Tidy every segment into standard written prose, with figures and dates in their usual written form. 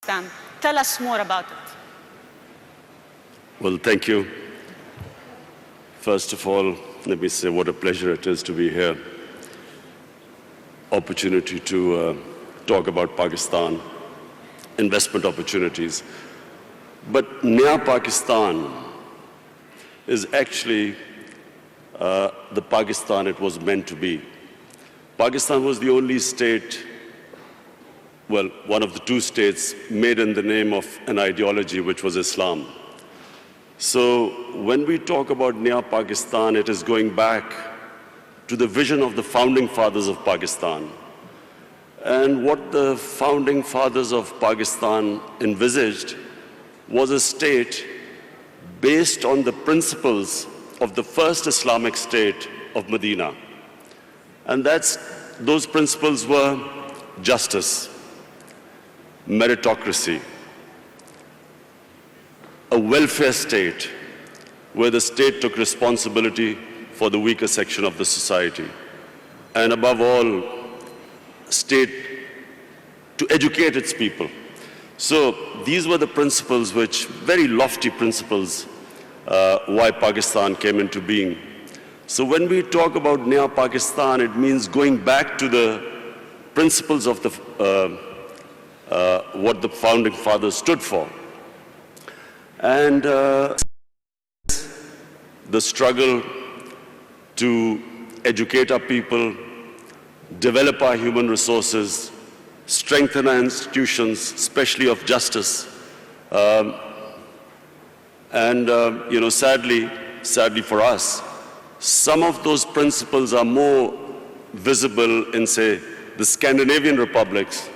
Pakistan. Tell us more about it. Well, thank you. First of all, let me say what a pleasure it is to be here. Opportunity to talk about Pakistan, investment opportunities. But Naya Pakistan is actually the Pakistan it was meant to be. Pakistan was the only state, well, one of the two states made in the name of an ideology which was Islam. So when we talk about Naya Pakistan, it is going back to the vision of the founding fathers of Pakistan. And what the founding fathers of Pakistan envisaged was a state based on the principles of the first Islamic state of Medina. And those principles were justice, meritocracy, a welfare state where the state took responsibility for the weaker section of the society, and above all, state to educate its people. So these were the principles which, very lofty principles, why Pakistan came into being. So when we talk about Naya Pakistan, it means going back to the principles of what the founding fathers stood for. And the struggle to educate our people, develop our human resources, strengthen our institutions, especially of justice. Sadly for us, some of those principles are more visible in, say, the Scandinavian republics,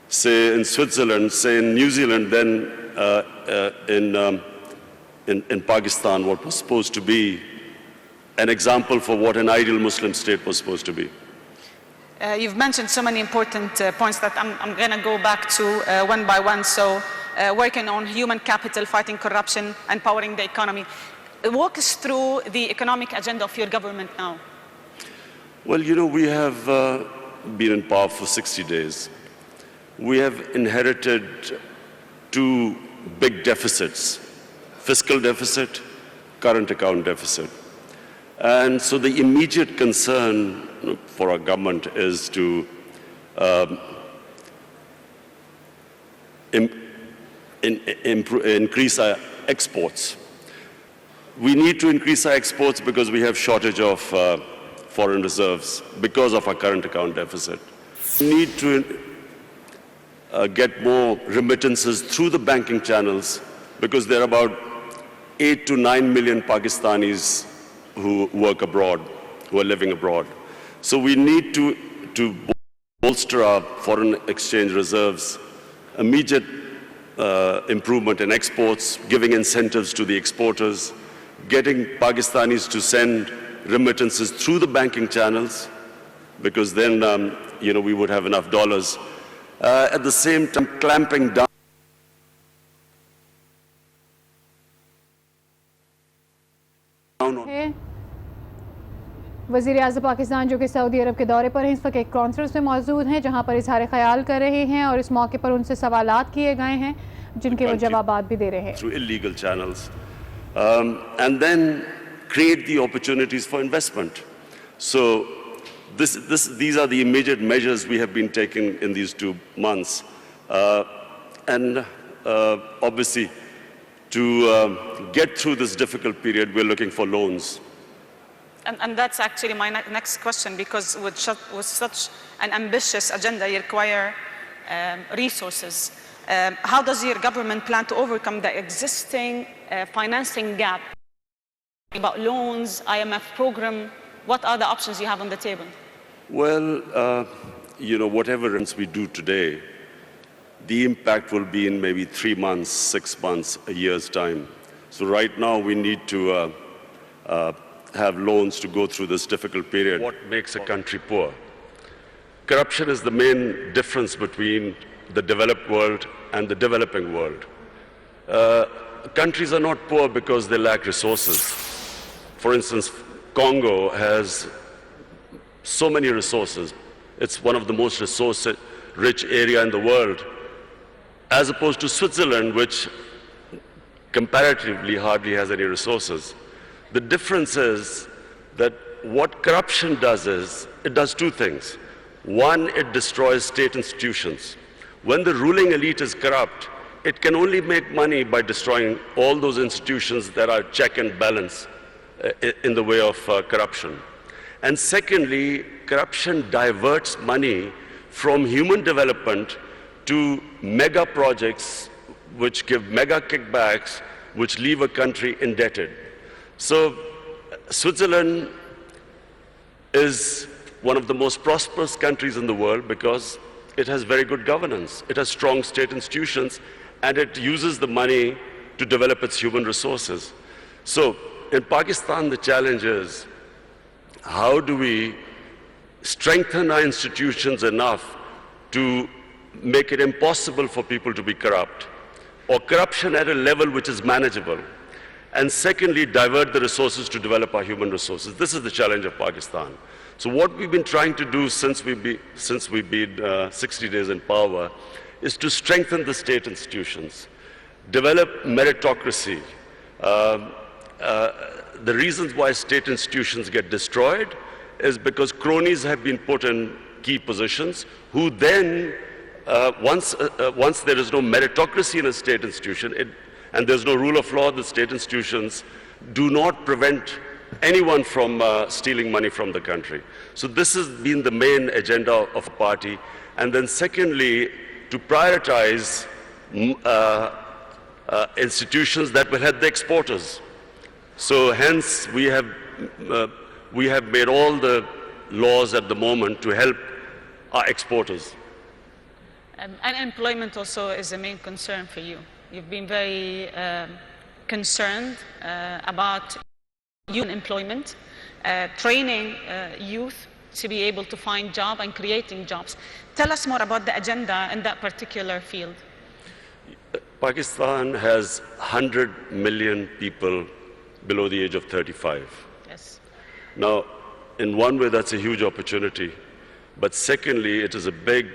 say in Switzerland, say in New Zealand, than in Pakistan, what was supposed to be an example for what an ideal Muslim state was supposed to be. You've mentioned so many important points that I'm going to go back to one by one. So working on human capital, fighting corruption, empowering the economy. Walk us through the economic agenda of your government now. Well, you know, we have been in power for 60 days. We have inherited two big deficits: fiscal deficit, current account deficit. And so the immediate concern for our government is to increase our exports. We need to increase our exports because we have shortage of foreign reserves because of our current account deficit. We need to get more remittances through the banking channels because there are about 8 to 9 million Pakistanis who work abroad, who are living abroad. So we need to bolster our foreign exchange reserves, immediate improvement in exports, giving incentives to the exporters, getting Pakistanis to send remittances through the banking channels, because then we would have enough dollars. At the same time, clamping down on وزیر اعظم پاکستان جو کہ سعودی عرب کے دورے پر ہیں اس وقت ایک conference میں موجود ہیں جہاں پر اظہار خیال کر رہے ہیں اور اس موقع پر ان سے سوالات کیے گئے ہیں جن کے وہ جوابات بھی دے رہے ہیں. Through illegal channels, and then create the opportunities for investment. So these are the immediate measures we have been taking in these 2 months, and obviously to get through this difficult period, we're looking for loans. And that's actually my next question, because with such an ambitious agenda, you require resources. How does your government plan to overcome the existing financing gap? About loans, IMF program, what are the options you have on the table? Well, whatever we do today, the impact will be in maybe 3 months, 6 months, a year's time. So right now we need to have loans to go through this difficult period. What makes a country poor? Corruption is the main difference between the developed world and the developing world. Countries are not poor because they lack resources. For instance, Congo has so many resources. It's one of the most resource-rich area in the world. as opposed to Switzerland, which comparatively hardly has any resources. The difference is that what corruption does is, it does two things. One, it destroys state institutions. When the ruling elite is corrupt, it can only make money by destroying all those institutions that are check and balance in the way of corruption. And secondly, corruption diverts money from human development to mega projects which give mega kickbacks, which leave a country indebted. So Switzerland is one of the most prosperous countries in the world because it has very good governance. It has strong state institutions, and it uses the money to develop its human resources. So in Pakistan, the challenge is, how do we strengthen our institutions enough to make it impossible for people to be corrupt, or corruption at a level which is manageable? And secondly, divert the resources to develop our human resources. This is the challenge of Pakistan. So what we've been trying to do since we've been 60 days in power is to strengthen the state institutions, develop meritocracy. The reasons why state institutions get destroyed is because cronies have been put in key positions who then, once there is no meritocracy in a state institution and there's no rule of law, the state institutions do not prevent anyone from stealing money from the country. So this has been the main agenda of the party. And then secondly, to prioritize institutions that will help the exporters. So hence we have made all the laws at the moment to help our exporters. Unemployment also is a main concern for you. You've been very concerned about youth employment, training youth to be able to find jobs and creating jobs. Tell us more about the agenda in that particular field. Pakistan has 100 million people below the age of 35. Yes. Now, in one way, that's a huge opportunity. But secondly, it is a big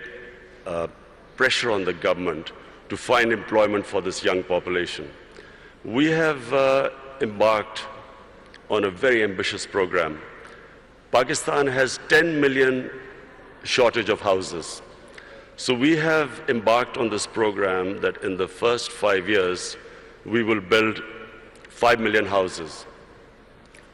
pressure on the government to find employment for this young population. We have embarked on a very ambitious program. Pakistan has 10 million shortage of houses. So we have embarked on this program that in the first 5 years, we will build 5 million houses.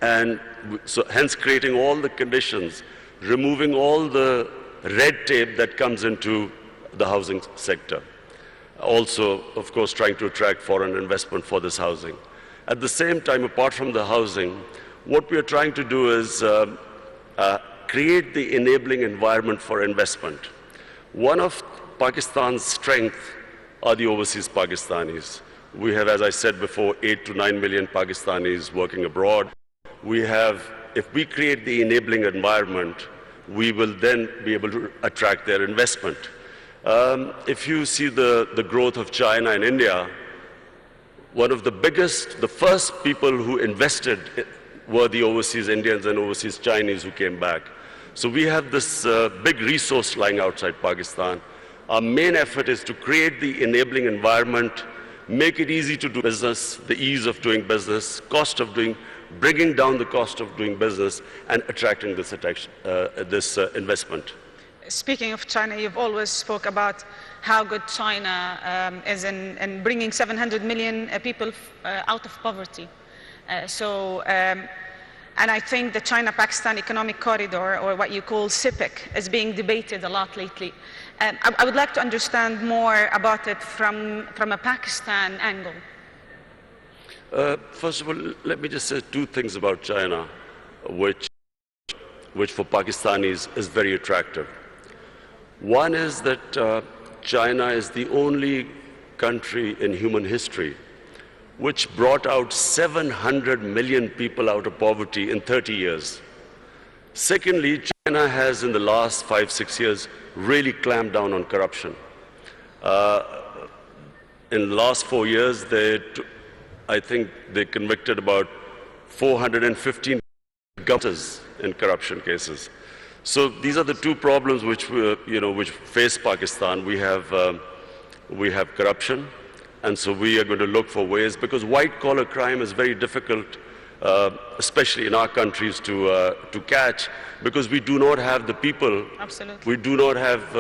And so hence creating all the conditions, removing all the red tape that comes into the housing sector. Also, of course, trying to attract foreign investment for this housing. At the same time, apart from the housing, what we are trying to do is create the enabling environment for investment. One of Pakistan's strengths are the overseas Pakistanis. We have, as I said before, 8 to 9 million Pakistanis working abroad. We have, if we create the enabling environment, we will then be able to attract their investment. If you see the growth of China and India, one of the biggest, the first people who invested were the overseas Indians and overseas Chinese who came back. So we have this big resource lying outside Pakistan. Our main effort is to create the enabling environment, make it easy to do business, the ease of doing business, bringing down the cost of doing business, and attracting this investment. Speaking of China, you've always spoke about how good China is in bringing 700 million people out of poverty. And I think the China-Pakistan Economic Corridor, or what you call CIPEC, is being debated a lot lately. I would like to understand more about it from a Pakistan angle. First of all, let me just say two things about China, which for Pakistanis is very attractive. One is that China is the only country in human history which brought out 700 million people out of poverty in 30 years. Secondly, China has in the last 5-6 years really clamped down on corruption. In the last 4 years, I think they convicted about 415 governors in corruption cases. So these are the two problems which face Pakistan. We have we have corruption, and so we are going to look for ways, because white-collar crime is very difficult, especially in our countries, to catch, because we do not have the people. Absolutely. We do not have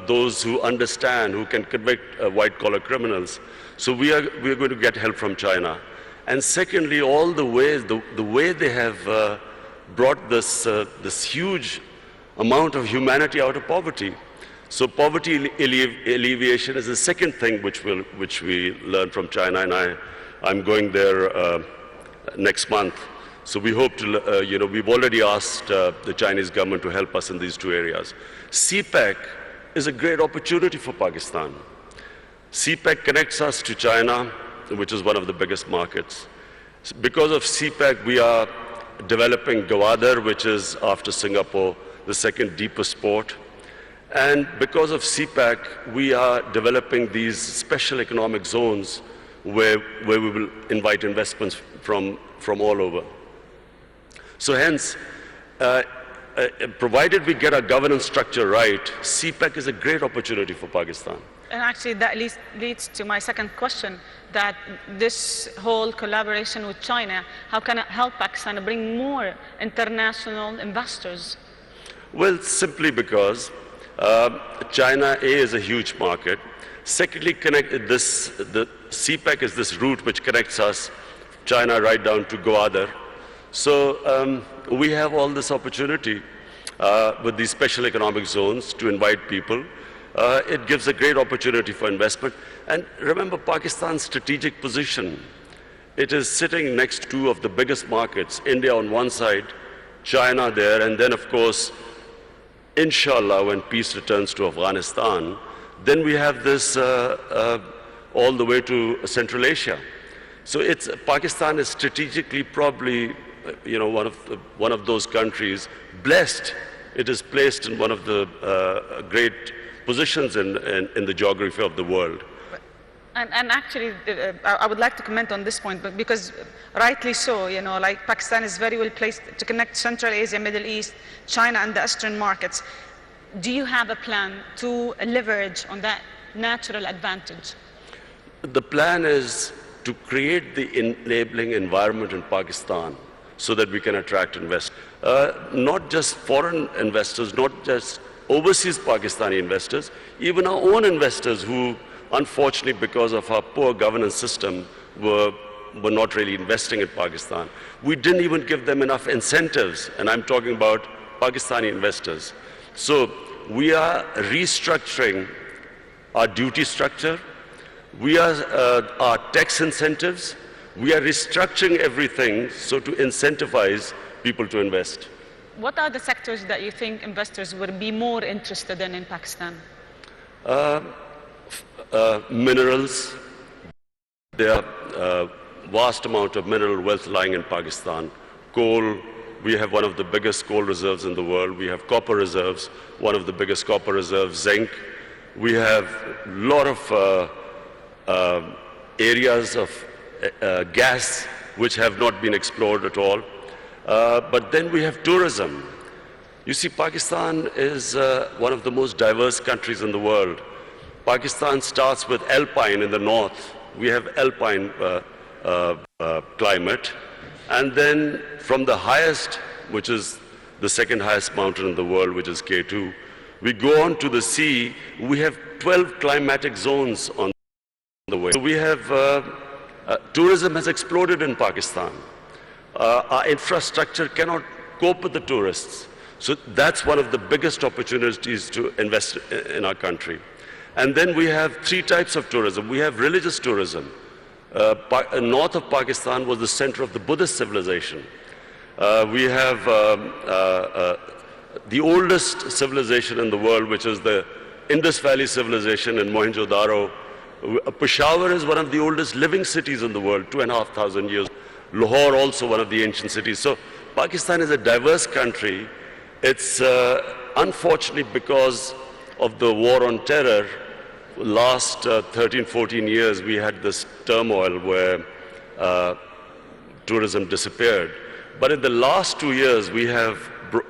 those who understand, who can convict white-collar criminals. So we are going to get help from China. And secondly, all the ways, the way they have brought this huge amount of humanity out of poverty. So poverty alleviation is the second thing which we learn from China, and I'm going there next month. So we hope to, we've already asked the Chinese government to help us in these two areas. CPEC is a great opportunity for Pakistan. CPEC connects us to China, which is one of the biggest markets. Because of CPEC, we are developing Gwadar, which is, after Singapore, the second deepest port. And because of CPEC, we are developing these special economic zones where we will invite investments from all over. So hence, provided we get our governance structure right, CPEC is a great opportunity for Pakistan. And actually that leads to my second question, that this whole collaboration with China, how can it help Pakistan bring more international investors? Well, simply because China, A, is a huge market. Secondly, the CPEC is this route which connects us, China, right down to Gwadar. So we have all this opportunity with these special economic zones to invite people. It gives a great opportunity for investment. And remember Pakistan's strategic position. It is sitting next to two of the biggest markets, India on one side, China there, and then of course, inshallah, when peace returns to Afghanistan, then we have this all the way to Central Asia. So Pakistan is strategically probably one of those countries blessed. It is placed in one of the great positions in the geography of the world. And actually, I would like to comment on this point, but because rightly so, like Pakistan is very well placed to connect Central Asia, Middle East, China, and the Eastern markets. Do you have a plan to leverage on that natural advantage? The plan is to create the enabling environment in Pakistan so that we can attract investors. Not just foreign investors, not just overseas Pakistani investors, even our own investors who, unfortunately, because of our poor governance system, were not really investing in Pakistan. We didn't even give them enough incentives, and I'm talking about Pakistani investors. So we are restructuring our duty structure. We are our tax incentives. We are restructuring everything so to incentivize people to invest. What are the sectors that you think investors would be more interested in Pakistan? Minerals. There are vast amount of mineral wealth lying in Pakistan. Coal, we have one of the biggest coal reserves in the world. We have copper reserves, one of the biggest copper reserves. Zinc. We have a lot of areas of gas which have not been explored at all. But then we have tourism. You see, Pakistan is one of the most diverse countries in the world. Pakistan starts with alpine in the north. We have alpine climate. And then from the highest, which is the second highest mountain in the world, which is K2, we go on to the sea. We have 12 climatic zones on the way. So we have, tourism has exploded in Pakistan. Our infrastructure cannot cope with the tourists. So that's one of the biggest opportunities to invest in our country. And then we have three types of tourism. We have religious tourism. North of Pakistan was the center of the Buddhist civilization. We have the oldest civilization in the world, which is the Indus Valley civilization in Mohenjo-daro. Peshawar is one of the oldest living cities in the world, 2,500 years. Lahore also one of the ancient cities. So Pakistan is a diverse country. It's unfortunately because of the war on terror, last 13, 14 years we had this turmoil where tourism disappeared. But in the last 2 years we have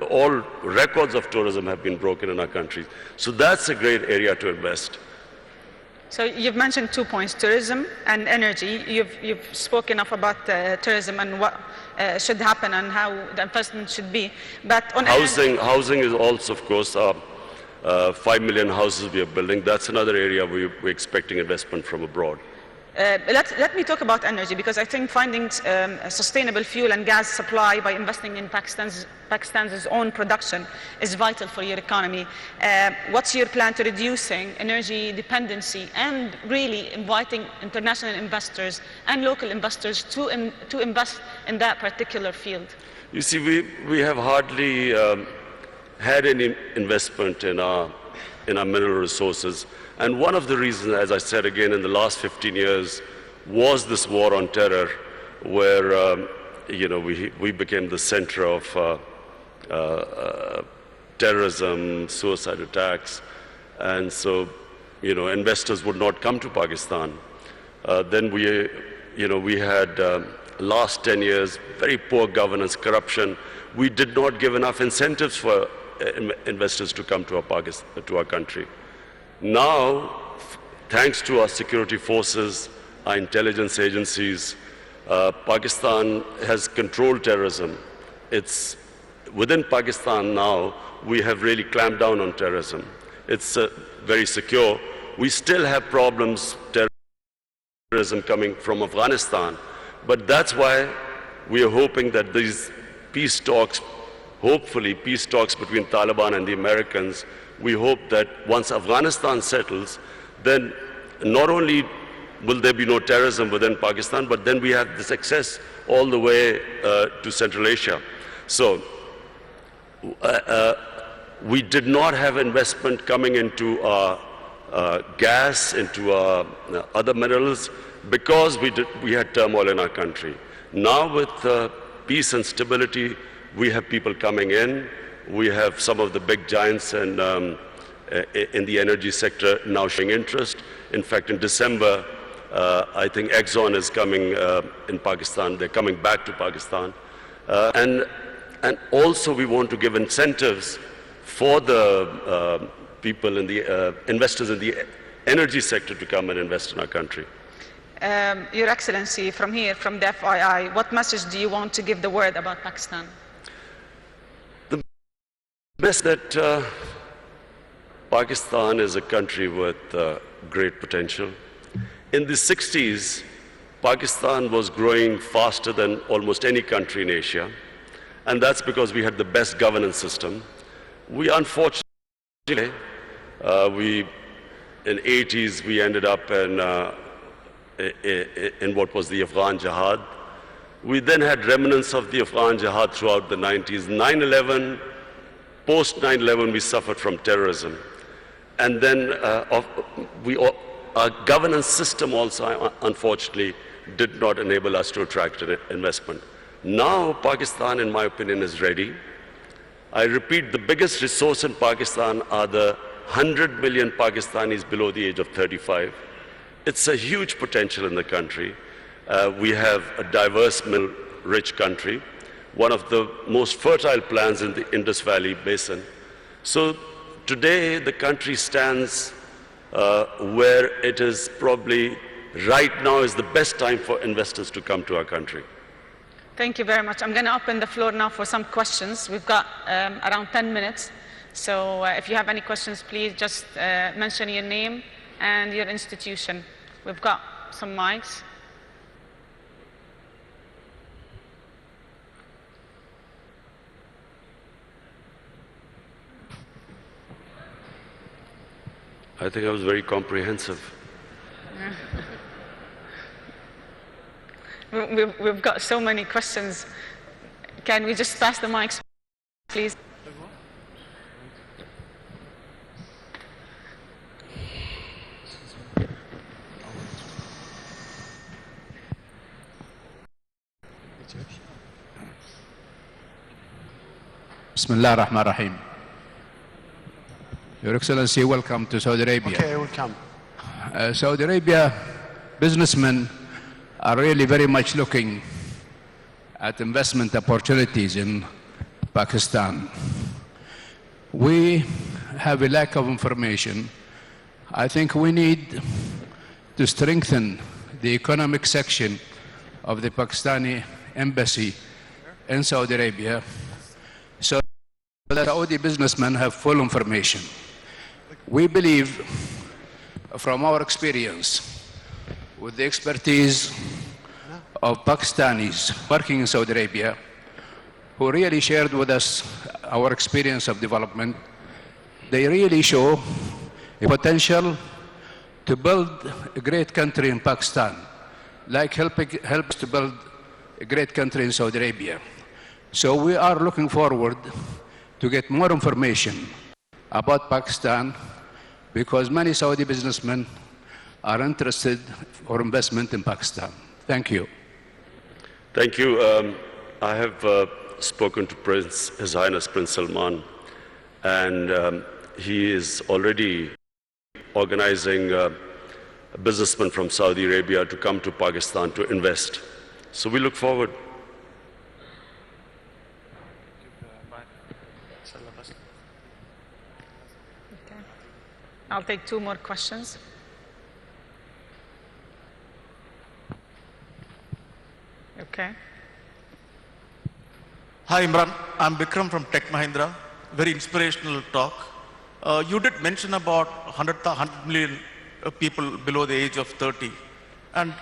all records of tourism have been broken in our country. So that's a great area to invest. So you've mentioned 2 points, tourism and energy. You've spoken enough about tourism and what should happen and how the investment should be. But on housing is also, of course, 5 million houses we are building. That's another area we're expecting investment from abroad. Let me talk about energy, because I think finding a sustainable fuel and gas supply by investing in Pakistan's own production is vital for your economy. What's your plan to reducing energy dependency and really inviting international investors and local investors to invest in that particular field? You see, we have hardly had any investment in our mineral resources. And one of the reasons, as I said again, in the last 15 years, was this war on terror, where we became the center of terrorism, suicide attacks, and so investors would not come to Pakistan. Then we had last 10 years very poor governance, corruption. We did not give enough incentives for investors to come to our country. Now, thanks to our security forces, our intelligence agencies, Pakistan has controlled terrorism. It's within Pakistan now, we have really clamped down on terrorism. It's very secure. We still have problems, terrorism coming from Afghanistan, but that's why we are hoping that these peace talks, hopefully peace talks between Taliban and the Americans, we hope that once Afghanistan settles, then not only will there be no terrorism within Pakistan, but then we have this access all the way to Central Asia. So we did not have investment coming into gas, into other minerals, because we had turmoil in our country. Now with peace and stability, we have people coming in. We have some of the big giants in the energy sector now showing interest. In fact, in December, I think Exxon is coming in Pakistan. They're coming back to Pakistan. And also we want to give incentives for the people in the investors in the energy sector to come and invest in our country. Your Excellency, from here, from the FII, what message do you want to give the world about Pakistan? Best that Pakistan is a country with great potential. In the 60s, Pakistan was growing faster than almost any country in Asia, and that's because we had the best governance system. We unfortunately, in 80s, we ended up in what was the Afghan Jihad. We then had remnants of the Afghan Jihad throughout the 90s. 9/11, post 9/11, we suffered from terrorism. And then our governance system also, unfortunately, did not enable us to attract investment. Now, Pakistan, in my opinion, is ready. I repeat, the biggest resource in Pakistan are the 100 million Pakistanis below the age of 35. It's a huge potential in the country. We have a diverse, mineral-rich country, one of the most fertile lands in the Indus Valley Basin. So today, the country stands where it is probably right now is the best time for investors to come to our country. Thank you very much. I'm going to open the floor now for some questions. We've got around 10 minutes. So if you have any questions, please just mention your name and your institution. We've got some mics. I think I was very comprehensive. We've got so many questions. Can we just pass the mics, please? Bismillah ar-Rahman ar-Rahim. Your Excellency, welcome to Saudi Arabia. Okay, welcome. Saudi Arabia businessmen are really very much looking at investment opportunities in Pakistan. We have a lack of information. I think we need to strengthen the economic section of the Pakistani embassy in Saudi Arabia so that Saudi businessmen have full information. We believe, from our experience with the expertise of Pakistanis working in Saudi Arabia, who really shared with us our experience of development, they really show a potential to build a great country in Pakistan, like helps to build a great country in Saudi Arabia. So we are looking forward to get more information about Pakistan because many Saudi businessmen are interested for investment in Pakistan. Thank you. Thank you. I have spoken to His Highness Prince Salman, and he is already organizing businessmen from Saudi Arabia to come to Pakistan to invest. So we look forward. Okay. I'll take 2 more questions. Okay. Hi Imran, I'm Bikram from Tech Mahindra. Very inspirational talk. You did mention about 100 million people below the age of 30. And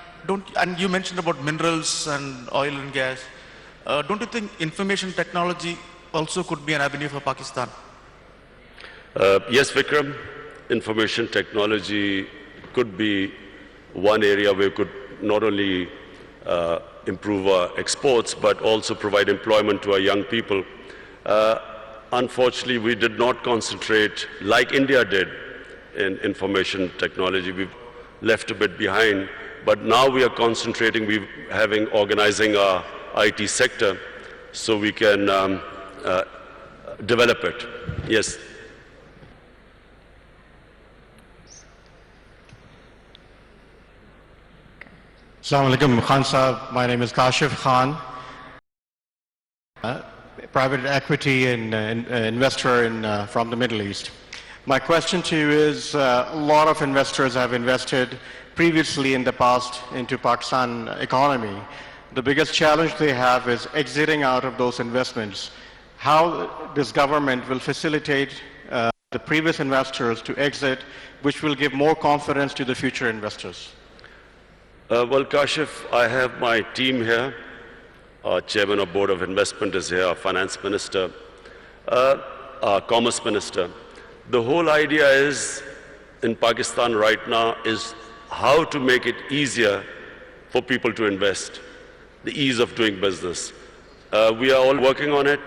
you mentioned about minerals and oil and gas. Don't you think information technology also could be an avenue for Pakistan? Yes, Vikram, information technology could be one area where we could not only improve our exports, but also provide employment to our young people. Unfortunately, we did not concentrate like India did in information technology. We've left a bit behind, but now we are concentrating, organizing our IT sector so we can develop it. Yes. Assalamu alaikum, Khan Saab. My name is Kashif Khan, private equity and investor from the Middle East. My question to you is, a lot of investors have invested previously in the past into Pakistan economy. The biggest challenge they have is exiting out of those investments. How this government will facilitate the previous investors to exit, which will give more confidence to the future investors? Well, Kashif, I have my team here. Our chairman of board of investment is here, our finance minister, our commerce minister. The whole idea is in Pakistan right now is how to make it easier for people to invest, the ease of doing business. We are all working on it,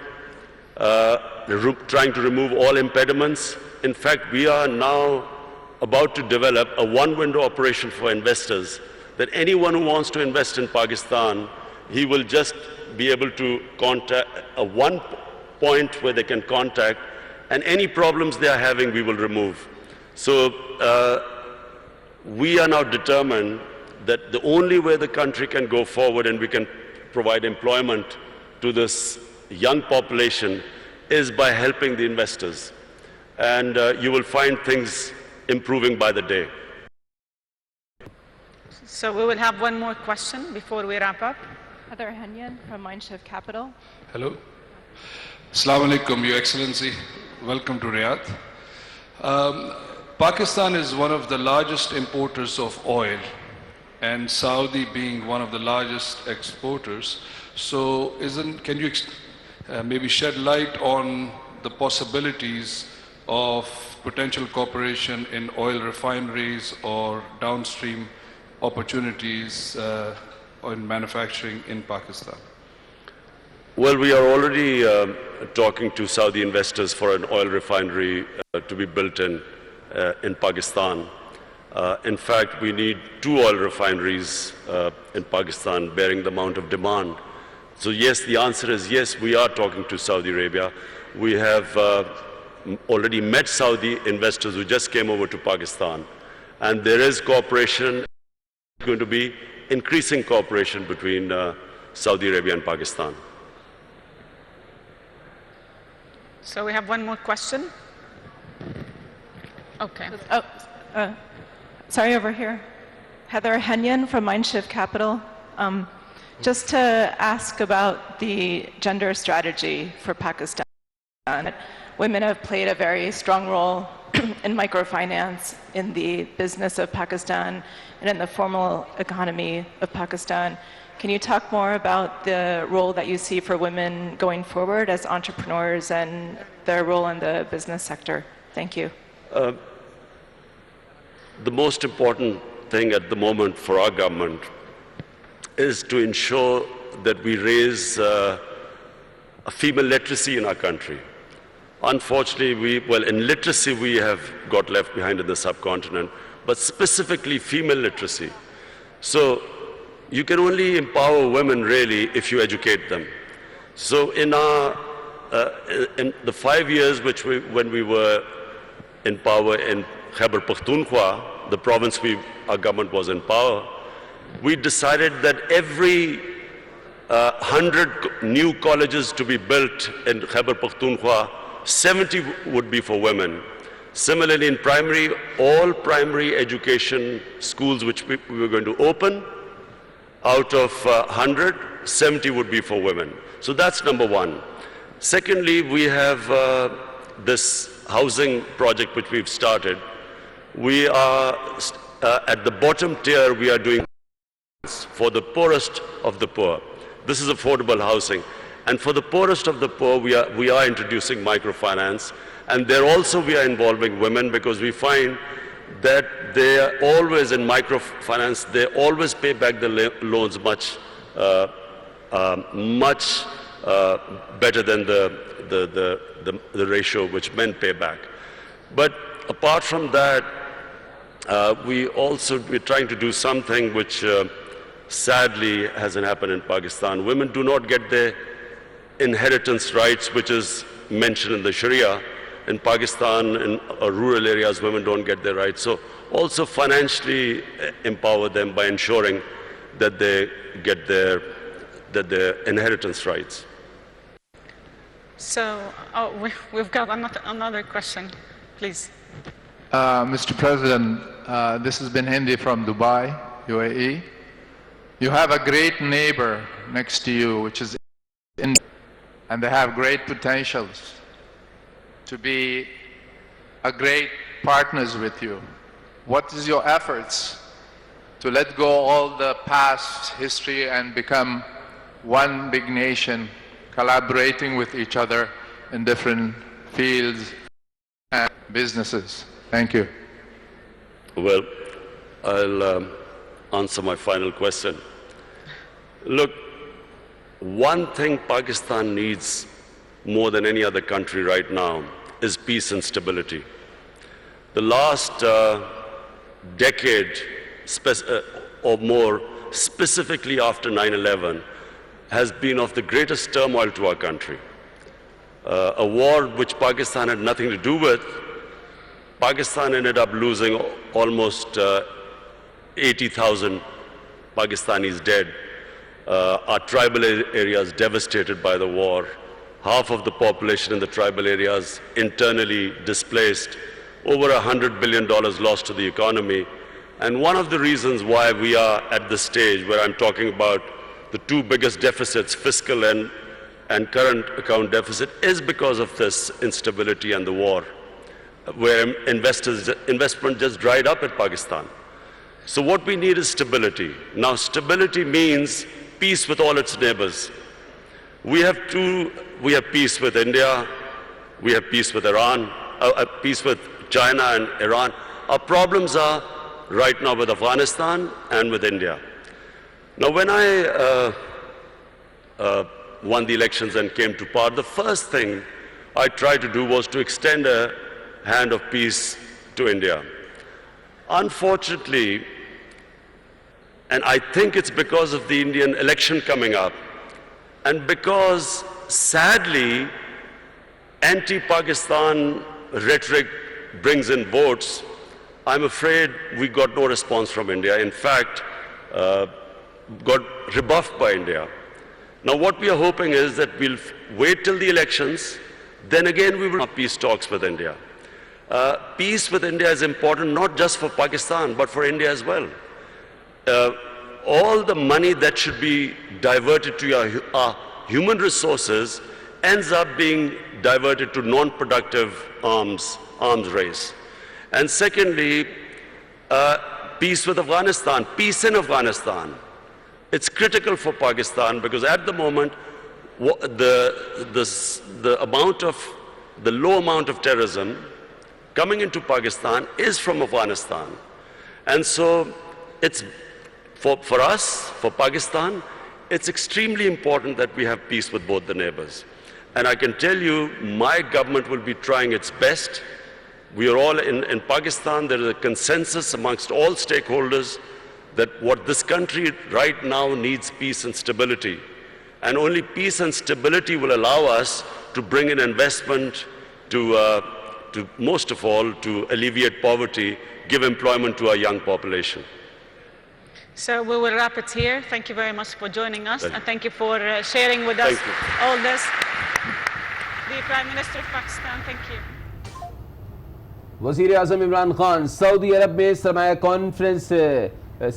trying to remove all impediments. In fact, we are now about to develop a one-window operation for investors, that anyone who wants to invest in Pakistan, he will just be able to contact one point where they can contact, and any problems they are having, we will remove. So we are now determined that the only way the country can go forward and we can provide employment to this young population is by helping the investors. And you will find things improving by the day. So we will have one more question before we wrap up. Heather Henyan from Mindshift Capital. Hello. Assalamu alaikum, Your Excellency. Welcome to Riyadh. Pakistan is one of the largest importers of oil, and Saudi being one of the largest exporters. So can you maybe shed light on the possibilities of potential cooperation in oil refineries or downstream opportunities in manufacturing in Pakistan? Well, we are already talking to Saudi investors for an oil refinery to be built in Pakistan. In fact, we need 2 oil refineries in Pakistan bearing the amount of demand. So yes, the answer is yes, we are talking to Saudi Arabia. We have already met Saudi investors who just came over to Pakistan. And there is cooperation, going to be increasing cooperation between Saudi Arabia and Pakistan. So we have one more question. Okay. Sorry, over here. Heather Henyon from Mindshift Capital. Just to ask about the gender strategy for Pakistan. Women have played a very strong role in microfinance, in the business of Pakistan, and in the formal economy of Pakistan. Can you talk more about the role that you see for women going forward as entrepreneurs and their role in the business sector? Thank you. The most important thing at the moment for our government is to ensure that we raise a female literacy in our country. Unfortunately, in literacy we have got left behind in the subcontinent, but specifically female literacy. So you can only empower women really if you educate them. So in the 5 years when we were in power in Khyber Pakhtunkhwa, the province our government was in power, we decided that every 100 new colleges to be built in Khyber Pakhtunkhwa, 70 would be for women. Similarly, in primary, all primary education schools which we were going to open, out of 100, 70 would be for women. So that's number one. Secondly, we have this housing project which we've started. We are at the bottom tier, we are doing for the poorest of the poor. This is affordable housing. And for the poorest of the poor, we are introducing microfinance. And there also we are involving women because we find that they are always in microfinance, they always pay back the loans much better than the ratio which men pay back. But apart from that, we're trying to do something which sadly hasn't happened in Pakistan. Women do not get their inheritance rights, which is mentioned in the Sharia. In Pakistan, in rural areas, women don't get their rights. So also financially empower them by ensuring that they get their inheritance rights. So, we've got another question, please. Mr. President, this has been Hindi from Dubai, UAE. You have a great neighbor next to you, which is India, and they have great potentials to be a great partners with you. What is your efforts to let go all the past history and become one big nation, collaborating with each other in different fields and businesses? Thank you. Well, I'll answer my final question. Look, one thing Pakistan needs more than any other country right now is peace and stability. The last decade or more, specifically after 9/11, has been of the greatest turmoil to our country. A war which Pakistan had nothing to do with. Pakistan ended up losing almost 80,000 Pakistanis dead. Our tribal areas devastated by the war. Half of the population in the tribal areas internally displaced. Over $100 billion lost to the economy. And one of the reasons why we are at this stage where I'm talking about the two biggest deficits, fiscal and current account deficit, is because of this instability and the war, where investment just dried up at Pakistan. So what we need is stability. Now, stability means peace with all its neighbors. We have peace with India, we have peace with Iran, peace with China and Iran. Our problems are right now with Afghanistan and with India. Now, when I won the elections and came to power, the first thing I tried to do was to extend a hand of peace to India. Unfortunately, and I think it's because of the Indian election coming up, and because, sadly, anti-Pakistan rhetoric brings in votes, I'm afraid we got no response from India. In fact, got rebuffed by India. Now, what we are hoping is that we'll wait till the elections, then again we will have peace talks with India. Peace with India is important not just for Pakistan, but for India as well. all the money that should be diverted to our human resources ends up being diverted to non-productive arms race. And secondly, peace with Afghanistan, peace in Afghanistan. It's critical for Pakistan because at the moment, the low amount of terrorism coming into Pakistan is from Afghanistan. And so it's for us, for Pakistan, it's extremely important that we have peace with both the neighbors. And I can tell you, my government will be trying its best. We are all in Pakistan, there is a consensus amongst all stakeholders that what this country right now needs peace and stability. And only peace and stability will allow us to bring in investment to most of all, to alleviate poverty, give employment to our young population. So we will wrap it here. Thank you very much for joining us, and thank you for sharing with us all this. The Prime Minister of Pakistan, thank you. وزیر اعظم عمران خان سعودی عرب میں سرمایہ conference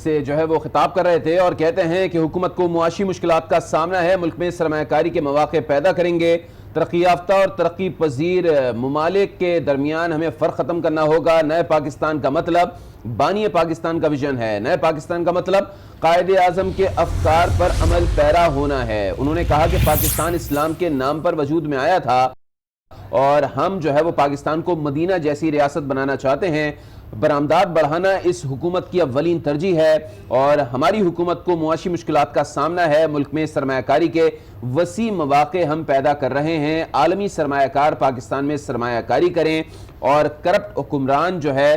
سے جو ہے وہ خطاب کر رہے تھے اور کہتے ہیں کہ حکومت کو معاشی مشکلات کا سامنا ہے، ملک میں سرمایہ کاری کے مواقع پیدا کریں گے، ترقی یافتہ اور ترقی پذیر ممالک کے درمیان ہمیں فرق ختم کرنا ہوگا۔ نئے پاکستان کا مطلب بانی پاکستان کا ویژن ہے، نئے پاکستان کا مطلب قائد اعظم کے افکار پر عمل پیرا ہونا ہے۔ انہوں نے کہا کہ پاکستان اسلام کے نام پر وجود میں آیا تھا اور ہم جو ہے وہ پاکستان کو مدینہ جیسی ریاست بنانا چاہتے ہیں۔ برآمدات بڑھانا اس حکومت کی اولین ترجیح ہے اور ہماری حکومت کو معاشی مشکلات کا سامنا ہے، ملک میں سرمایہ کاری کے وسیع مواقع ہم پیدا کر رہے ہیں، عالمی سرمایہ کار پاکستان میں سرمایہ کاری کریں اور کرپٹ حکمران جو ہے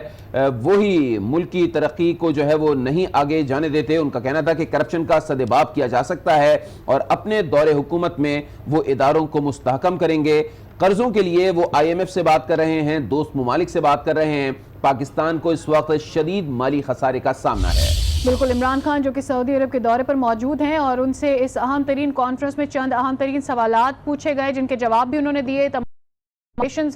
وہی ملک کی ترقی کو جو ہے وہ نہیں آگے جانے دیتے۔ ان کا کہنا تھا کہ کرپشن کا سدباب کیا جا سکتا ہے اور اپنے دور حکومت میں وہ اداروں کو مستحکم کریں گے۔ قرضوں کے لیے وہ IMF سے بات کر رہے ہیں، دوست ممالک سے بات کر رہے ہیں۔ پاکستان کو اس وقت شدید مالی خسارے کا سامنا ہے۔ بالکل، عمران خان جو کہ سعودی عرب کے دورے پر موجود ہیں اور ان سے اس اہم ترین کانفرنس میں چند اہم ترین سوالات پوچھے گئے جن کے جواب بھی انہوں نے دیے۔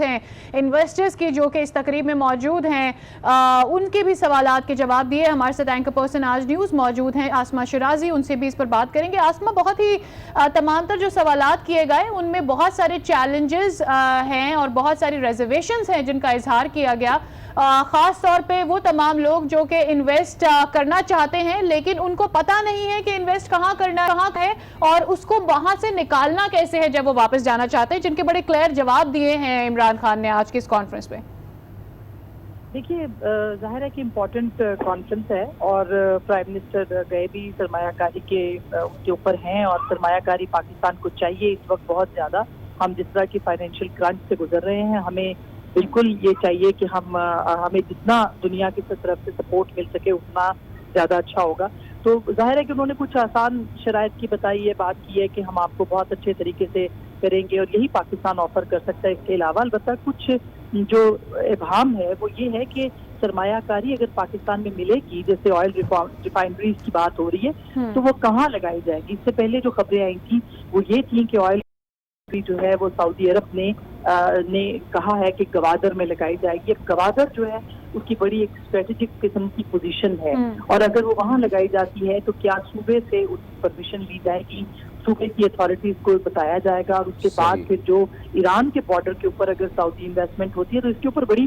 ہیں انویسٹرز کی جو کہ اس تقریب میں موجود ہیں ان کے بھی سوالات کے جواب دیے۔ ہمارے ساتھ اینکر پرسن آج نیوز موجود ہیں آسمہ شرازی، ان سے بھی اس پر بات کریں گے۔ آسمہ، بہت ہی تمام تر جو سوالات کیے گئے ان میں بہت سارے چیلنجز ہیں اور بہت ساری ریزرویشنز ہیں جن کا اظہار کیا گیا، خاص طور پہ وہ تمام لوگ جو کہ انویسٹ کرنا چاہتے ہیں لیکن ان کو پتہ نہیں ہے کہ انویسٹ کہاں کرنا ہے اور اس کو وہاں سے نکالنا کیسے ہے جب وہ واپس جانا چاہتے ہیں، جن کے بڑے کلیئر جواب دیے ہیں عمران خان نے آج کی اس کانفرنس پہ۔ دیکھیے، ظاہر ہے کہ امپورٹنٹ کانفرنس ہے اور پرائم منسٹر گئے بھی سرمایہ کاری کے اوپر ہیں اور سرمایہ کاری پاکستان کو چاہیے اس وقت بہت زیادہ۔ ہم جس طرح کی فائنینشیل کرنچ سے گزر رہے ہیں، ہمیں بالکل یہ چاہیے کہ ہمیں جتنا دنیا کی طرف سے سپورٹ مل سکے اتنا زیادہ اچھا ہوگا۔ تو ظاہر ہے کہ انہوں نے کچھ آسان شرائط کی بتائی ہے، بات کی ہے کہ ہم آپ کو بہت اچھے طریقے سے کریں گے اور یہی پاکستان آفر کر سکتا ہے۔ اس کے علاوہ البتہ کچھ جو ابہام ہے وہ یہ ہے کہ سرمایہ کاری اگر پاکستان میں ملے گی، جیسے آئل ریفائنریز کی بات ہو رہی ہے، تو وہ کہاں لگائی جائے گی؟ اس سے پہلے جو خبریں آئی تھیں وہ یہ تھیں کہ آئل جو ہے وہ سعودی عرب نے کہا ہے کہ گوادر میں لگائی جائے گی۔ اب گوادر جو ہے اس کی بڑی ایک اسٹریٹجک قسم کی پوزیشن ہے اور اگر وہ وہاں لگائی جاتی ہے تو کیا صوبے سے اس کی پرمیشن لی جائے گی، صوبے کی اتھارٹیز کو بتایا جائے گا اور اس کے بعد پھر جو ایران کے بارڈر کے اوپر اگر سعودی انویسٹمنٹ ہوتی ہے تو اس کے اوپر بڑی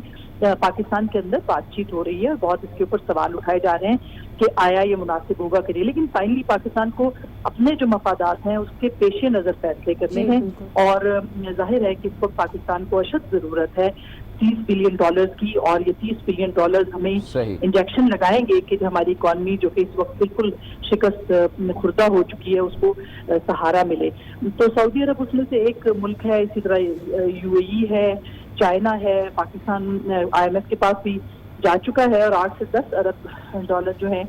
پاکستان کے اندر بات چیت ہو رہی ہے اور بہت اس کے اوپر سوال اٹھائے جا رہے ہیں کہ آیا یہ مناسب ہوگا کہ نہیں۔ لیکن فائنلی پاکستان کو اپنے جو مفادات ہیں اس کے پیش نظر فیصلے کرنے ہیں اور ظاہر ہے کہ اس وقت پاکستان کو اشد ضرورت ہے $30 بلین کی اور یہ $30 بلین ہمیں انجیکشن لگائیں گے کہ ہماری اکانومی جو کہ اس وقت بالکل شکست خوردہ ہو چکی ہے اس کو سہارا ملے۔ تو سعودی عرب اس میں سے ایک ملک ہے، اسی طرح UAE ہے، چائنا ہے، پاکستان IMF کے پاس بھی جا چکا ہے اور $8 سے $10 ارب جو ہیں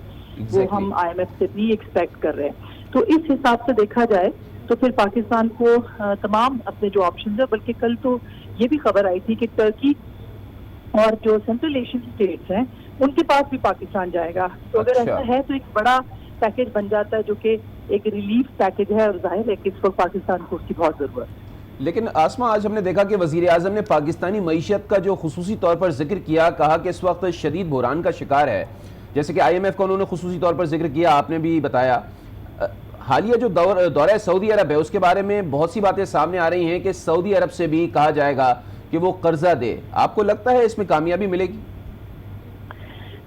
وہ ہم IMF سے بھی ایکسپیکٹ کر رہے ہیں۔ تو اس حساب سے دیکھا جائے تو پھر پاکستان کو تمام اپنے جو آپشنز ہیں، بلکہ کل تو یہ بھی خبر آئی تھی کہ ٹرکی اور جو سینٹرل ایشین اسٹیٹس ہیں ان کے پاس بھی پاکستان جائے گا۔ تو اگر ایسا ہے تو ایک بڑا پیکج بن جاتا ہے جو کہ ایک ریلیف پیکج ہے اور ظاہر ہے کہ اس وقت پاکستان کو اس کی بہت ضرورت ہے۔ لیکن آسمہ، آج ہم نے دیکھا کہ وزیر اعظم نے پاکستانی معیشت کا جو خصوصی طور پر ذکر کیا، کہا کہ اس وقت شدید بحران کا شکار ہے۔ جیسے کہ IMF کا انہوں نے خصوصی طور پر ذکر کیا, آپ نے بھی بتایا. حالیہ جو دورہ سعودی عرب ہے اس کے بارے میں بہت سی باتیں سامنے آ رہی ہیں کہ سعودی عرب سے بھی کہا جائے گا کہ وہ قرضہ دے. آپ کو لگتا ہے اس میں کامیابی ملے گی؟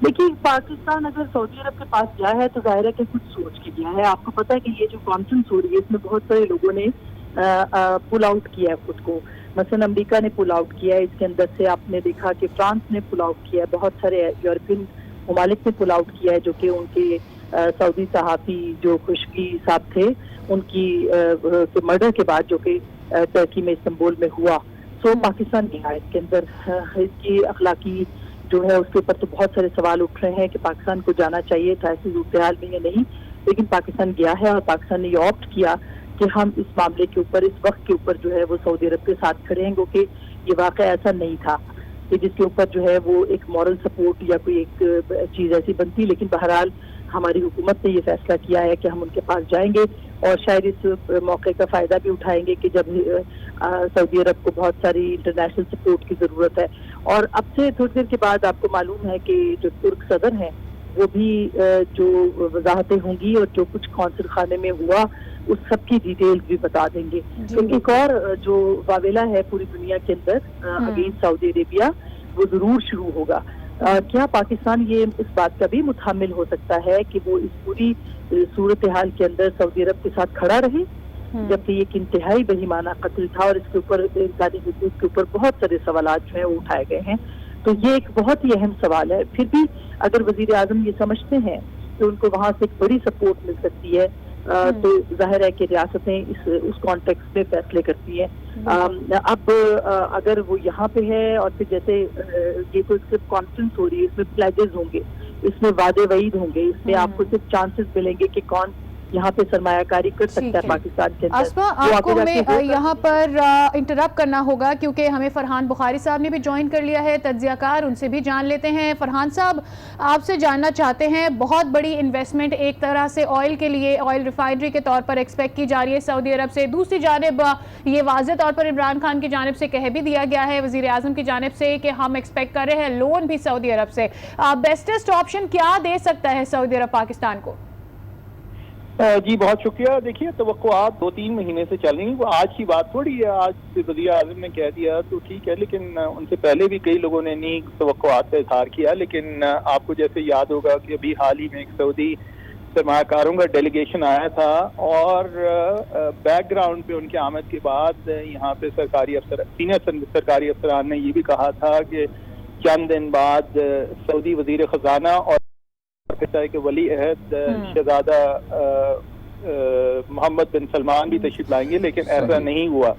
دیکھیے, پاکستان اگر سعودی عرب کے پاس گیا ہے تو ظاہر ہے کہ کچھ سوچ کے گیا ہے. آپ کو پتا ہے کہ یہ جو کانفرنس ہو رہی ہے اس میں بہت سارے لوگوں نے پل آؤٹ کیا ہے خود کو. مثلا امریکہ نے پل آؤٹ کیا ہے اس کے اندر سے. آپ نے دیکھا کہ فرانس نے پل آؤٹ کیا ہے, بہت سارے یورپین ممالک نے پل آؤٹ کیا ہے, جو کہ ان کے سعودی صحافی جو خشکی صاحب تھے ان کی مرڈر کے بعد جو کہ ترکی میں استنبول میں ہوا. سو پاکستان گیا اس کے اندر. اس کی اخلاقی جو ہے اس کے اوپر تو بہت سارے سوال اٹھ رہے ہیں کہ پاکستان کو جانا چاہیے تھا ایسی صورتحال میں یا نہیں, لیکن پاکستان گیا ہے اور پاکستان نے یہ آپٹ کیا کہ ہم اس معاملے کے اوپر, اس وقت کے اوپر جو ہے وہ سعودی عرب کے ساتھ کھڑے ہیں, کیونکہ یہ واقعہ ایسا نہیں تھا کہ جس کے اوپر جو ہے وہ ایک مورل سپورٹ یا کوئی ایک چیز ایسی بنتی. لیکن بہرحال ہماری حکومت نے یہ فیصلہ کیا ہے کہ ہم ان کے پاس جائیں گے اور شاید اس موقع کا فائدہ بھی اٹھائیں گے کہ جب سعودی عرب کو بہت ساری انٹرنیشنل سپورٹ کی ضرورت ہے. اور اب سے تھوڑی دیر کے بعد آپ کو معلوم ہے کہ جو ترک صدر ہیں وہ بھی جو وضاحتیں ہوں گی اور جو کچھ قونصل خانے میں ہوا اس سب کی ڈیٹیلز بھی بتا دیں گے. ایک اور جو واویلا ہے پوری دنیا کے اندر اگینسٹ سعودی عربیہ وہ ضرور شروع ہوگا. کیا پاکستان یہ اس بات کا بھی متحمل ہو سکتا ہے کہ وہ اس پوری صورتحال کے اندر سعودی عرب کے ساتھ کھڑا رہے, جبکہ ایک انتہائی بہیمانہ قتل تھا اور اس کے اوپر انسانی حقوق کے اوپر بہت سارے سوالات جو ہیں وہ اٹھائے گئے ہیں. تو یہ ایک بہت ہی اہم سوال ہے. پھر بھی اگر وزیر اعظم یہ سمجھتے ہیں کہ ان کو وہاں سے ایک بڑی سپورٹ مل سکتی ہے تو ظاہر ہے کہ ریاستیں اس کانٹیکسٹ میں فیصلے کرتی ہیں. اب اگر وہ یہاں پہ ہے اور پھر جیسے یہ کوئی صرف کانفرنس ہو رہی ہے, اس میں پلیجز ہوں گے, اس میں وعدے وعید ہوں گے, اس میں آپ کو صرف چانسز ملیں گے کہ کون یہاں پہ سرمایہ کاری کر سکتا ہے پاکستان کے اندر. اسما, آپ کو ہمیں یہاں پر انٹرپٹ کرنا ہوگا کیونکہ ہمیں فرحان بخاری صاحب نے بھی جوائن کر لیا ہے, تجزیہ کار, ان سے بھی جان لیتے ہیں. فرحان صاحب, آپ سے جاننا چاہتے ہیں, بہت بڑی انویسٹمنٹ ایک طرح سے آئل کے لیے, آئل ریفائنری کے طور پر ایکسپیکٹ کی جا رہی ہے سعودی عرب سے. دوسری جانب یہ واضح طور پر عمران خان کی جانب سے کہہ بھی دیا گیا ہے, وزیر اعظم کی جانب سے, کہ ہم ایکسپیکٹ کر رہے ہیں لون بھی سعودی عرب سے. بیسٹسٹ آپشن کیا دے سکتا ہے سعودی عرب پاکستان کو؟ جی بہت شکریہ. دیکھیے, توقعات 2-3 مہینے سے چل رہی ہیں, وہ آج کی بات تھوڑی ہے. آج وزیر اعظم نے کہہ دیا تو ٹھیک ہے, لیکن ان سے پہلے بھی کئی لوگوں نے نہیں توقعات کا اظہار کیا. لیکن آپ کو جیسے یاد ہوگا کہ ابھی حال ہی میں ایک سعودی سرمایہ کاروں کا ڈیلیگیشن آیا تھا اور بیک گراؤنڈ پہ ان کی آمد کے بعد یہاں پہ سینئر سرکاری افسران نے یہ بھی کہا تھا کہ چند دن بعد سعودی وزیر خزانہ اور کہ ولی عہد شہزادہ محمد بن سلمان بھی تشریف لائیں گے, لیکن ایسا نہیں ہوا.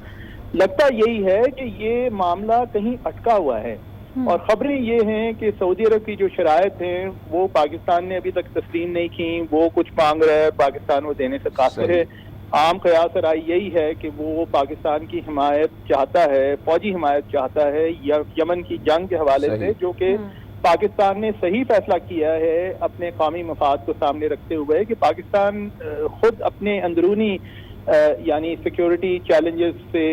لگتا یہی ہے کہ یہ معاملہ کہیں اٹکا ہوا ہے اور خبریں یہ ہیں کہ سعودی عرب کی جو شرائط ہیں وہ پاکستان نے ابھی تک تسلیم نہیں کی. وہ کچھ مانگ رہا ہے, پاکستان وہ دینے سے قاصر ہے. عام قیاس رائے یہی ہے کہ وہ پاکستان کی حمایت چاہتا ہے, فوجی حمایت چاہتا ہے یمن کی جنگ کے حوالے سے, جو کہ پاکستان نے صحیح فیصلہ کیا ہے اپنے قومی مفاد کو سامنے رکھتے ہوئے کہ پاکستان خود اپنے اندرونی یعنی سیکیورٹی چیلنجز سے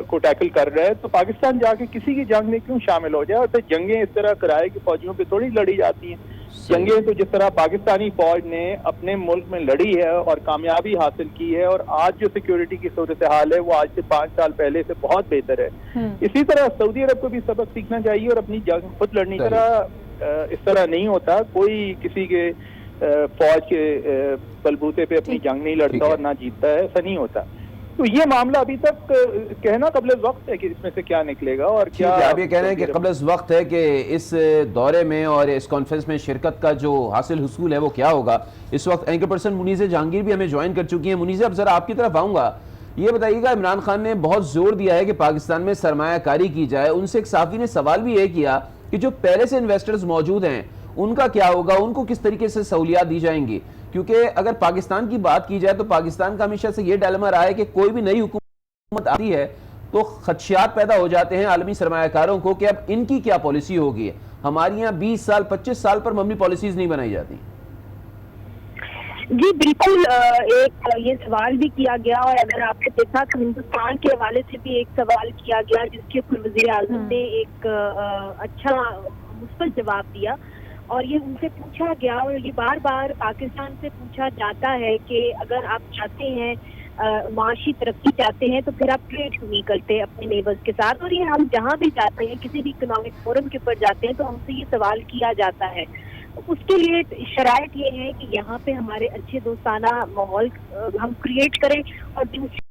کو ٹیکل کر رہا ہے. تو پاکستان جا کے کسی کی جنگ میں کیوں شامل ہو جائے, اور پھر جنگیں اس طرح کرائے کہ فوجیوں پہ تھوڑی لڑی جاتی ہیں. جنگیں تو جس طرح پاکستانی فوج نے اپنے ملک میں لڑی ہے اور کامیابی حاصل کی ہے, اور آج جو سیکیورٹی کی صورتحال ہے وہ آج سے 5 سال پہلے سے بہت بہتر ہے. اسی طرح سعودی عرب کو بھی سبق سیکھنا چاہیے اور اپنی جنگ خود لڑنی. اس طرح نہیں ہوتا, کوئی کسی کے فوج کے بلبوتے پہ اپنی جنگ نہیں لڑتا اور نہ جیتتا ہے, ایسا نہیں ہوتا. تو یہ معاملہ ابھی تک کہنا قبل از وقت ہے کہ اس میں سے کیا نکلے گا. اور کیا آپ یہ کہہ رہے ہیں کہ قبل از وقت ہے کہ اس دورے میں اور اس کانفرنس میں شرکت کا جو حاصل حصول ہے وہ کیا ہوگا. اس وقت اینکر پرسن منیزہ جہانگیر بھی ہمیں جوائن کر چکی ہیں. منیزہ, اب ذرا آپ کی طرف آؤں گا, یہ بتائیے گا, عمران خان نے بہت زور دیا ہے کہ پاکستان میں سرمایہ کاری کی جائے. ان سے ایک صحافی نے سوال بھی یہ کیا کہ جو پہلے سے انویسٹرز موجود ہیں ان کا کیا ہوگا, ان کو کس طریقے سے سہولیات دی جائیں گی, کیونکہ اگر پاکستان کی بات کی جائے تو پاکستان کا ہمیشہ سے یہ ڈائلیما رہا ہے کہ کوئی بھی نئی حکومت آتی ہے تو خدشات پیدا ہو جاتے ہیں عالمی سرمایہ کاروں کو کہ اب ان کی کیا پالیسی ہوگی. ہماری یہاں 20 سال 25 سال پر مبنی پالیسیز نہیں بنائی جاتی. جی بالکل, ایک یہ سوال بھی کیا گیا, اور اگر آپ نے دیکھا تو ہندوستان کے حوالے سے بھی ایک سوال کیا گیا جس کے اوپر وزیر اعظم نے ایک اچھا مثبت جواب دیا. اور یہ ان سے پوچھا گیا اور یہ بار بار پاکستان سے پوچھا جاتا ہے کہ اگر آپ چاہتے ہیں معاشی ترقی چاہتے ہیں تو پھر آپ ٹریڈ کیوں نہیں کرتے اپنے نیبرز کے ساتھ. اور یہ ہم جہاں بھی جاتے ہیں کسی بھی اکنامک فورم کے اوپر جاتے ہیں تو ہم سے یہ سوال کیا جاتا ہے. اس کے لیے شرائط یہ ہے کہ یہاں پہ ہمارے اچھے دوستانہ ماحول ہم کریٹ کریں اور دوسری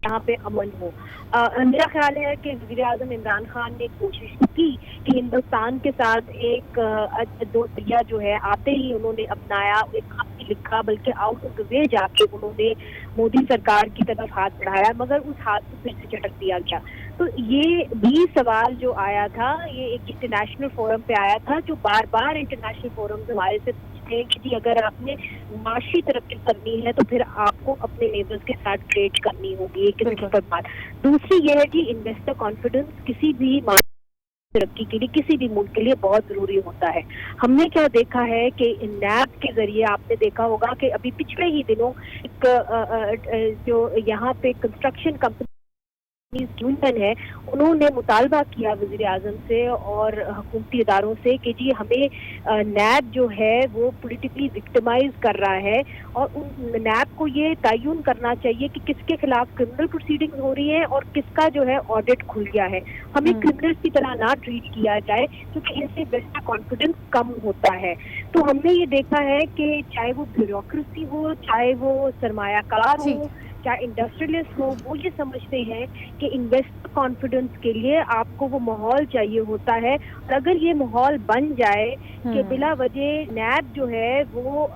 یہاں پہ امن ہو. میرا خیال ہے کہ وزیر اعظم عمران خان نے کوشش کی کہ ہندوستان کے ساتھ ایک دو دریا جو ہے آتے ہی انہوں نے اپنایا, ایک خط بھی لکھا, بلکہ آؤٹ آف دا وے جا کے انہوں نے مودی سرکار کی طرف ہاتھ بڑھایا, مگر اس ہاتھ کو پھر سے جھٹک دیا گیا. تو یہ بھی سوال جو آیا تھا یہ ایک انٹرنیشنل فورم پہ آیا تھا, جو بار بار انٹرنیشنل فورم ہمارے سے کہ جی اگر آپ نے معاشی ترقی کرنی ہے تو پھر آپ کو اپنے نیبرز کے ساتھ ٹریڈ کرنی ہوگی. ایک اس پر بات. دوسری یہ ہے کہ انویسٹر کانفیڈنس کسی بھی ترقی کے لیے کسی بھی ملک کے لیے بہت ضروری ہوتا ہے. ہم نے کیا دیکھا ہے کہ نیب کے ذریعے آپ نے دیکھا ہوگا کہ ابھی پچھلے ہی دنوں ایک جو یہاں پہ کنسٹرکشن کمپنی یونین ہے انہوں نے مطالبہ کیا وزیر اعظم سے اور حکومتی اداروں سے کہ جی ہمیں نیب جو ہے وہ پولیٹیکلی وکٹمائز کر رہا ہے اور ان نیب کو یہ تعین کرنا چاہیے کہ کس کے خلاف کرمنل پروسیڈنگز ہو رہی ہیں اور کس کا جو ہے آڈٹ کھل گیا ہے. ہمیں کرمنلز کی طرح نہ ٹریٹ کیا جائے کیونکہ اس سے انویسٹر کانفیڈنس کم ہوتا ہے. تو ہم نے یہ دیکھا ہے کہ چاہے وہ بیوروکریسی ہو, چاہے وہ سرمایہ کار ہو, چاہے انڈسٹریلسٹ ہو, وہ یہ سمجھتے ہیں کہ انویسٹر کانفیڈنس کے لیے آپ کو وہ ماحول چاہیے ہوتا ہے. اور اگر یہ ماحول بن جائے کہ بلا وجہ نیب جو ہے وہ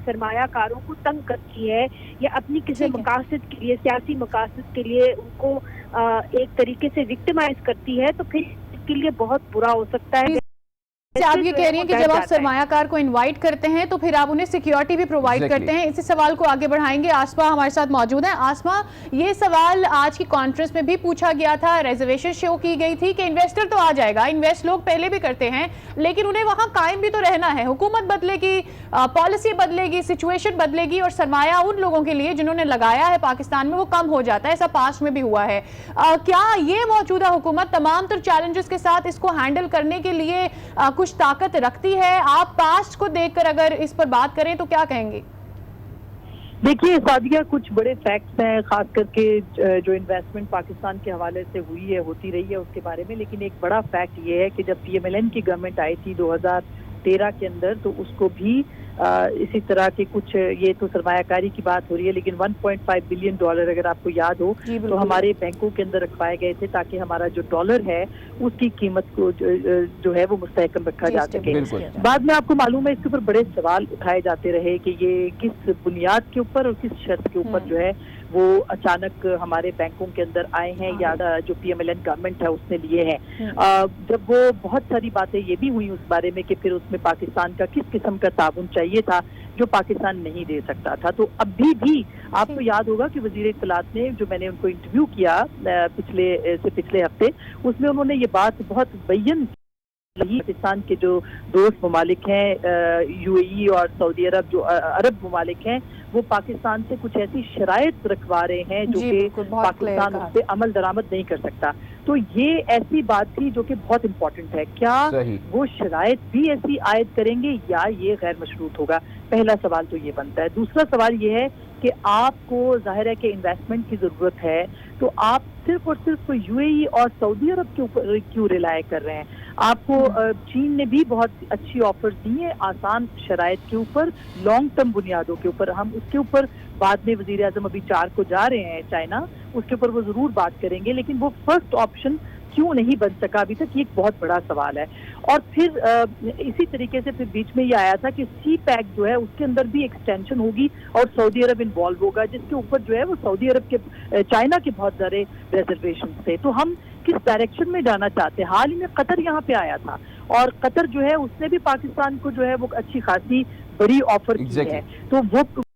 سرمایہ کاروں کو تنگ کرتی ہے یا اپنی کسی مقاصد کے لیے سیاسی مقاصد کے لیے ان کو ایک طریقے سے وکٹمائز کرتی ہے تو پھر اس کے لیے بہت برا ہو سکتا ہے. آپ یہ کہہ رہی ہیں کہ جب آپ سرمایہ کار کو انوائٹ کرتے ہیں تو پھر آپ انہیں سیکیورٹی بھی پرووائڈ کرتے ہیں. اسی سوال کو آگے بڑھائیں گے. آسما ہمارے ساتھ موجود ہیں. آسما, یہ سوال آج کی کانفرنس میں بھی پوچھا گیا تھا, ریزرویشن شو کی گئی تھی کہ انویسٹر تو آ جائے گا, انویسٹ لوگ پہلے بھی کرتے ہیں لیکن انہیں وہاں قائم بھی تو رہنا ہے. حکومت بدلے گی, پالیسی بدلے گی, سچویشن بدلے گی اور سرمایہ ان لوگوں کے لیے جنہوں نے لگایا ہے پاکستان میں وہ کم ہو جاتا ہے. ایسا پاسٹ میں بھی ہوا ہے. کیا یہ موجودہ حکومت تمام تر چیلنجز کے ساتھ اس کو ہینڈل کرنے کے لیے کچھ طاقت رکھتی ہے؟ آپ پاسٹ کو دیکھ کر اگر اس پر بات کریں تو کیا کہیں گے؟ دیکھیے سعدیہ, کچھ بڑے فیکٹس ہیں خاص کر کے جو انویسٹمنٹ پاکستان کے حوالے سے ہوئی ہے, ہوتی رہی ہے اس کے بارے میں. لیکن ایک بڑا فیکٹ یہ ہے کہ جب پی ایم ایل این کی گورنمنٹ آئی تھی 2013 کے اندر تو اس کو بھی اسی طرح کے کچھ, یہ تو سرمایہ کاری کی بات ہو رہی ہے لیکن $1.5 بلین اگر آپ کو یاد ہو تو ہمارے بینکوں کے اندر رکھوائے گئے تھے تاکہ ہمارا جو ڈالر ہے اس کی قیمت کو جو ہے وہ مستحکم رکھا جا سکے. بعد میں آپ کو معلوم ہے اس کے اوپر بڑے سوال اٹھائے جاتے رہے کہ یہ کس بنیاد کے اوپر اور کس شرط کے اوپر جو ہے وہ اچانک ہمارے بینکوں کے اندر آئے ہیں یا جو P M L N government ہے اس نے لیے ہیں. جب وہ بہت ساری باتیں یہ بھی ہوئی اس بارے میں کہ پھر اس میں پاکستان کا کس قسم کا تعاون چاہیے تھا جو پاکستان نہیں دے سکتا تھا. تو ابھی بھی آپ کو یاد ہوگا کہ وزیر اطلاعات نے, جو میں نے ان کو انٹرویو کیا پچھلے ہفتے, اس میں انہوں نے یہ بات بہت بیان پاکستان کے جو دوست ممالک ہیں یو اے ای اور سعودی عرب, جو عرب ممالک ہیں, وہ پاکستان سے کچھ ایسی شرائط رکھوا رہے ہیں جو کہ پاکستان اس پہ عمل درآمد نہیں کر سکتا. تو یہ ایسی بات تھی جو کہ بہت امپورٹنٹ ہے. کیا وہ شرائط بھی ایسی عائد کریں گے یا یہ غیر مشروط ہوگا؟ پہلا سوال تو یہ بنتا ہے. دوسرا سوال یہ ہے کہ آپ کو ظاہر ہے کہ انویسٹمنٹ کی ضرورت ہے تو آپ صرف اور صرف یو اے ای اور سعودی عرب کے اوپر کیوں ریلائی کر رہے ہیں؟ آپ کو چین نے بھی بہت اچھی آفرز دی ہیں آسان شرائط کے اوپر, لانگ ٹرم بنیادوں کے اوپر. ہم اس کے اوپر بعد میں وزیر اعظم ابھی 4 کو جا رہے ہیں چائنا, اس کے اوپر وہ ضرور بات کریں گے. لیکن وہ فرسٹ آپشن کیوں نہیں بن سکا ابھی تک, یہ ایک بہت بڑا سوال ہے. اور پھر اسی طریقے سے پھر بیچ میں یہ آیا تھا کہ سی پیک جو ہے اس کے اندر بھی ایکسٹینشن ہوگی اور سعودی عرب انوالو ہوگا, جس کے اوپر جو ہے وہ سعودی عرب کے چائنا کے بہت سارے ریزرویشن تھے. تو ہم کس ڈائریکشن میں جانا چاہتے ہیں؟ حال ہی میں قطر یہاں پہ آیا تھا اور قطر جو ہے اس نے بھی پاکستان کو جو ہے وہ اچھی خاصی بڑی آفر کی ہے. تو وہ